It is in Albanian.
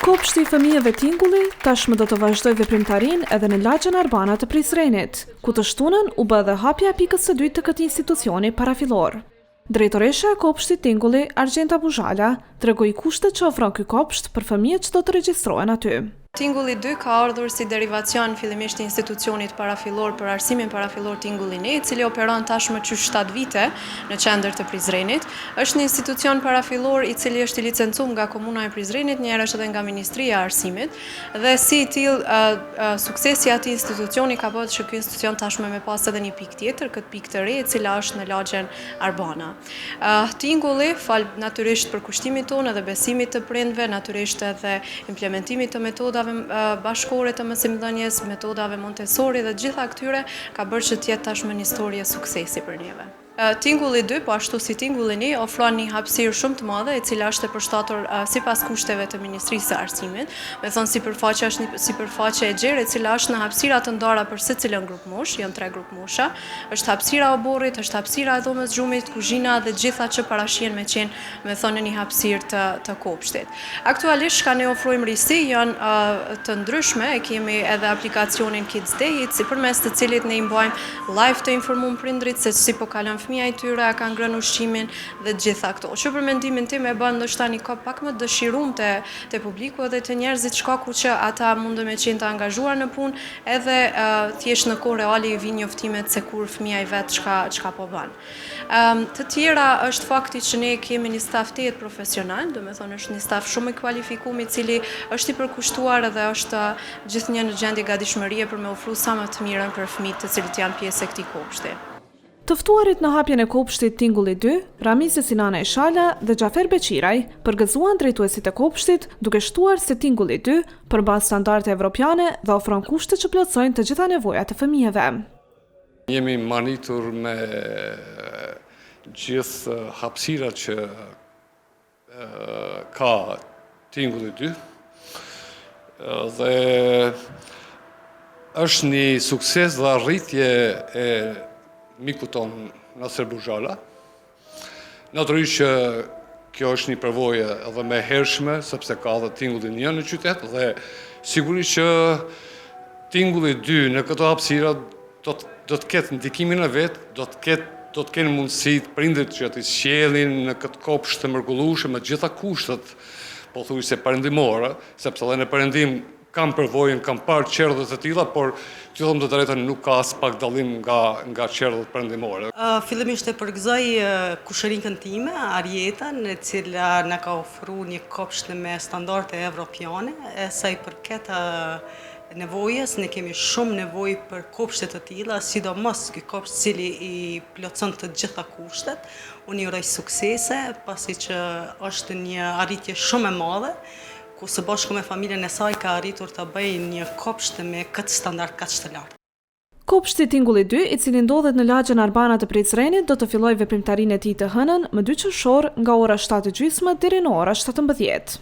Kopshti i fëmijëve Tingulli tashmë do të vazhdojë veprimtarinë edhe në lagjën Arbana të Prizrenit, ku të shtunën u bë dhe hapja e pikës së dytë të këtij institucioni parafillor. Drejtoresha e kopshtit Tingulli, Argjenta Buzhala, tregoi kushtet që ofron ky kopsht për fëmijët që do të regjistrohen aty. Tingulli 2 ka ardhur si derivacion fillimisht të institucionit parafillor për arsimin parafillor Tingulli 1, i cili operon tashmë 7 vite në qendër të Prizrenit. Është një institucion parafillor i cili është i licencuar nga Komuna e Prizrenit, njëherë edhe nga Ministria e Arsimit, dhe si i tillë suksesi i atij institucioni ka bërë që ky institucion tashmë me pas edhe një pikë tjetër, këtë pikë të re, e cila është në lagjen Arbana. Tingulli, fal natyrisht për kushtimit tonë dhe besimit të prindve, natyrisht edhe implementimit të metodave bashkore të mësimdhënies, metodave Montessori dhe gjitha këtyre ka bërë që të jetë tashmë një histori e suksesi për neve. Tingulli 2, po ashtu si Tingulli 1, ofron një hapësirë shumë të madhe, e cila është e përshtatur sipas kushteve të Ministrisë së Arsimit. Me thonë sipërfaqja është një sipërfaqe e gjerë, e cila është në hapësira të ndara për secilën grup mosh, janë 3 grup mosha. Është hapësira e oborrit, është hapësira e dhomës gjumit, kuzhina dhe gjitha që parashihen me qenë, me thonë, në një hapësirë të kopshtit. Aktualisht ka ne ofrojmë risi janë të ndryshme, e kemi edhe aplikacionin Kids Day, përmes të cilit ne i mbajmë live të informuar prindrit se si po kalon fëmija i tyre, a kanë ngrënë ushqimin dhe gjitha këto. Që për mendimin tim e bën ndoshta një kohë pak më dëshiruar te publiku dhe të njerëzit, shkaku që ata mundën me qenë të angazhuar në punë, edhe thjesht në kohë reale i vinë njoftimet se kur fëmia i vet çka po bën. Të tjera është fakti që ne kemi një staf të profesional, domethënë është një staf shumë i kualifikuar, i cili është i përkushtuar dhe është gjithnjë në gjendje gatishmërie për me ofruar sa më të mirën për fëmijët të cilët janë pjesë e këtij kopshti. Të ftuarit në hapjen e kopshtit Tingulli 2, Ramiz Sinana Eshala dhe Xhafer Beqiraj përgëzuan drejtuesit e kopshtit, duke shtuar se Tingulli 2 përmbas standarde evropiane dhe ofron kushte që plotësojnë të gjitha nevojat e fëmijëve. Jemi manitur me gjithë hapësirat që ka Tingulli 2 dhe është një sukses dhe arritje e miku tonë Nasser Buzhala. Natyrisht që kjo është një përvojë edhe më hershme, sepse ka edhe Tingullin 1 në qytet dhe sigurisht që Tingulli 2 në këto hapësira do të ketë ndikimin e vet, do të kenë mundësi të prindrit që të sjellin në këtë kopsht të mrekullueshëm me gjitha kushtet, pothuajse perëndimore, sepse edhe në perëndim kam përvojën, kam parë qerdhët e tilla, por t'ju them të drejtën nuk ka as pak dallim nga qerdhët perëndimore. Fillimisht e përgëzoj kushërinkën time, Arjetën, e cila na ka ofruar një kopsht me standarde evropiane, e sa i përket nevojës, ne kemi shumë nevojë për kopshte të tilla, sidomos ky kopsht cili i plotson të gjitha kushtet. Unë i uroj suksese, pasi që është një arritje shumë e madhe, ku së bashku me familjen e saj ka arritur të bëjë një kopsht me këtë standard kaq të lartë. Kopshti Tingulli 2, i cili ndodhet në lagjen Arbana të Prizrenit, do të fillojë veprimtarinë e tij të hënën më 2 qershor nga ora 7:30 deri në ora 17.